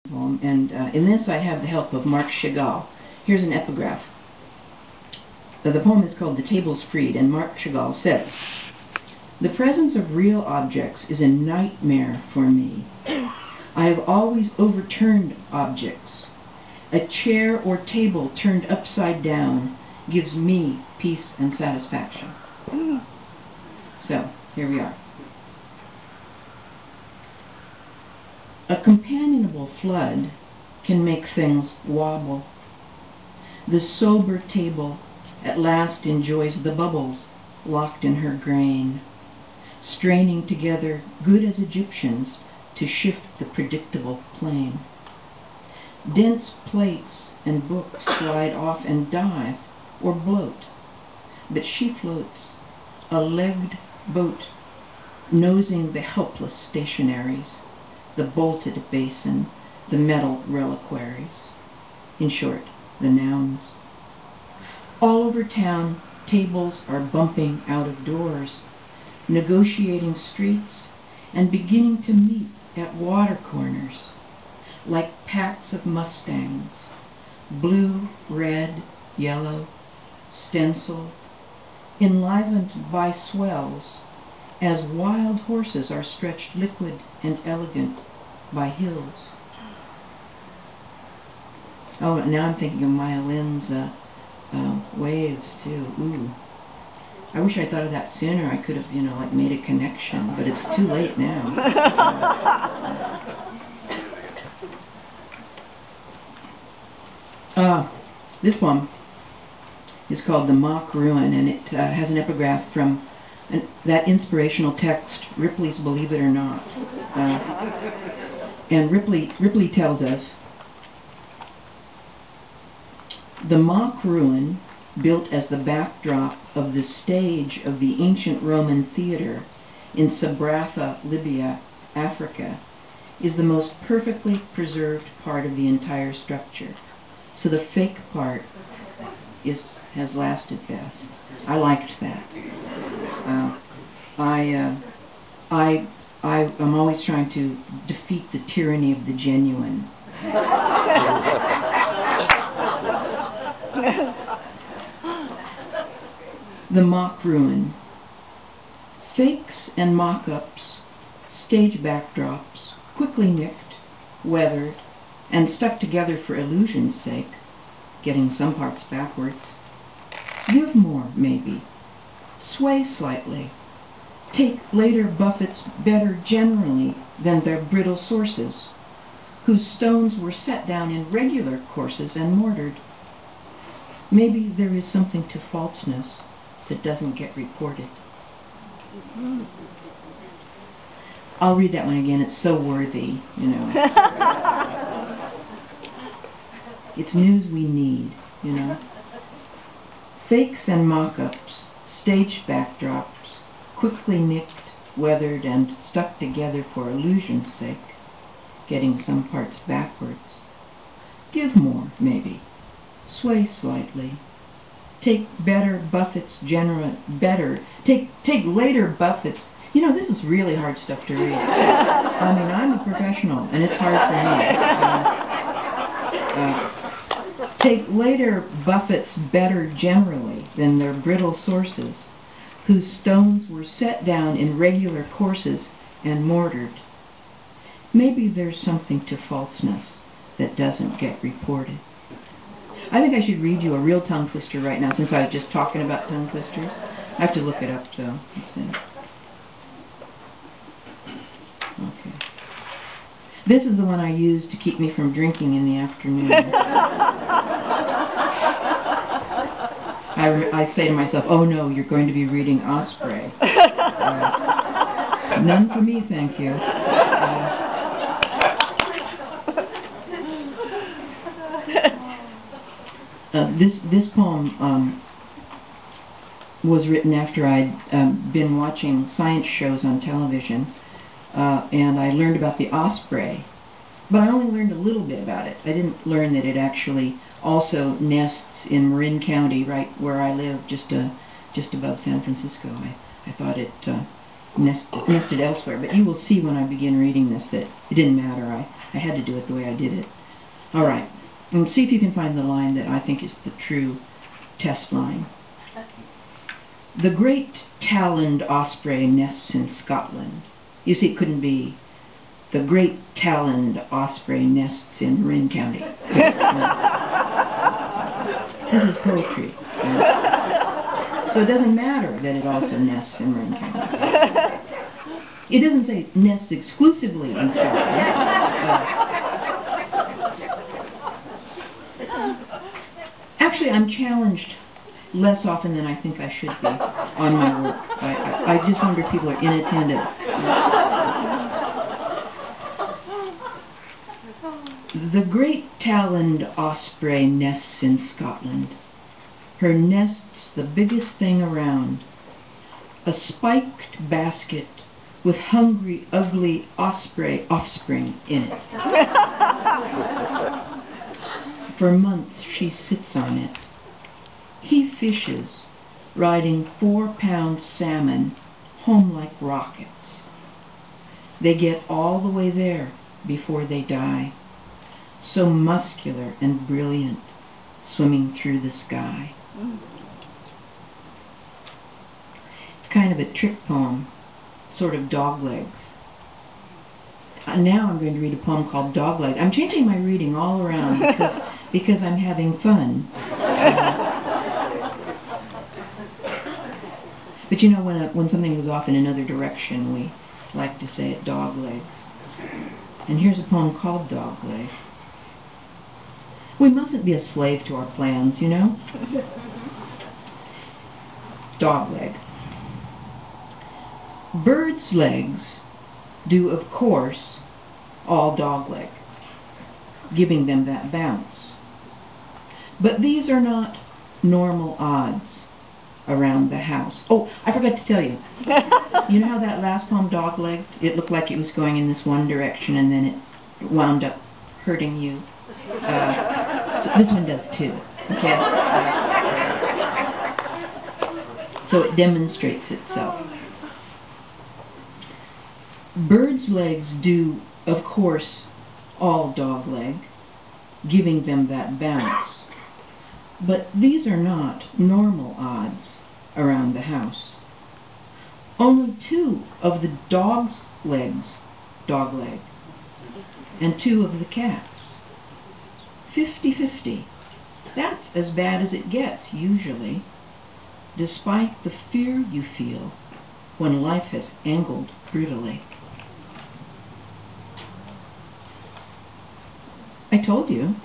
poem, and in this I have the help of Mark Chagall. Here's an epigraph. The poem is called The Table's Freed, and Mark Chagall says, "The presence of real objects is a nightmare for me. I have always overturned objects. A chair or table turned upside down gives me peace and satisfaction." So, here we are. A companionable flood can make things wobble. The sober table at last enjoys the bubbles locked in her grain, straining together, good as Egyptians, to shift the predictable plane. Dense plates and books slide off and dive or bloat, but she floats, a legged boat, nosing the helpless stationaries, the bolted basin, the metal reliquaries, in short, the nouns. All over town, tables are bumping out of doors, negotiating streets, and beginning to meet at water corners, like packs of mustangs, blue, red, yellow, stenciled, enlivened by swells, as wild horses are stretched liquid and elegant by hills. Oh, now I'm thinking of Myolin's waves, too. Ooh. I wish I thought of that sooner. I could have, like made a connection, but it's too late now. This poem is called The Mock Ruin, and it has an epigraph from that inspirational text, Ripley's Believe It or Not. And Ripley tells us, "The mock ruin, built as the backdrop of the stage of the ancient Roman theater in Sabratha, Libya, Africa, is the most perfectly preserved part of the entire structure. So the fake part has lasted best." I liked that. I'm always trying to defeat the tyranny of the genuine. The mock ruin. Fakes and mock-ups, stage backdrops, quickly nicked, weathered, and stuck together for illusion's sake, getting some parts backwards. Give more, maybe. Sway slightly. Take later buffets better generally than their brittle sources, whose stones were set down in regular courses and mortared. Maybe there is something to falseness that doesn't get reported. I'll read that one again. It's so worthy, It's news we need, Fakes and mock-ups, stage backdrops, quickly nicked, weathered, and stuck together for illusion's sake, getting some parts backwards. Give more, maybe. Sway slightly. Take better buffets take later buffets. This is really hard stuff to read. I mean, I'm a professional, and it's hard for me. Take later buffets better generally than their brittle sources, whose stones were set down in regular courses and mortared. Maybe there's something to falseness that doesn't get reported. I think I should read you a real tongue twister right now, since I was just talking about tongue twisters. I have to look it up, though. Let's see. Okay. This is the one I use to keep me from drinking in the afternoon. I say to myself, oh no, you're going to be reading Osprey. None for me, thank you. This poem was written after I'd been watching science shows on television, and I learned about the osprey, but I only learned a little bit about it. I didn't learn that it actually also nests in Marin County, right where I live, just above San Francisco. I thought it nested elsewhere. But you will see when I begin reading this that it didn't matter. I had to do it the way I did it. All right. And see if you can find the line that I think is the true test line. The great taloned osprey nests in Scotland. You see, it couldn't be the great taloned osprey nests in Marin County. This is poetry. So it doesn't matter that it also nests in Marin County. It doesn't say nests exclusively in Scotland. Actually, I'm challenged less often than I think I should be on my work. I just wonder if people are inattentive. The great taloned osprey nests in Scotland. Her nest's the biggest thing around. A spiked basket with hungry, ugly osprey offspring in it. For months she sits on it. He fishes, riding 4-pound salmon home like rockets. They get all the way there before they die, so muscular and brilliant, swimming through the sky. It's kind of a trick poem, sort of doglegs. Now I'm going to read a poem called Dogleg. I'm changing my reading all around because I'm having fun. But you know, when something goes off in another direction, we like to say it dogleg. And here's a poem called Dogleg. We mustn't be a slave to our plans, you know? Dogleg. Birds' legs do, of course, all dogleg, giving them that bounce. But these are not normal odds around the house. Oh, I forgot to tell you. You know how that last poem, Dogleg, it looked like it was going in this one direction and then it wound up hurting you? So this one does too. Okay? So it demonstrates itself. Birds' legs do, of course, all dogleg, giving them that bounce. But these are not normal odds around the house. Only 2 of the dog's legs dogleg, and 2 of the cat's. 50-50. That's as bad as it gets, usually, despite the fear you feel when life has angled brutally. I told you.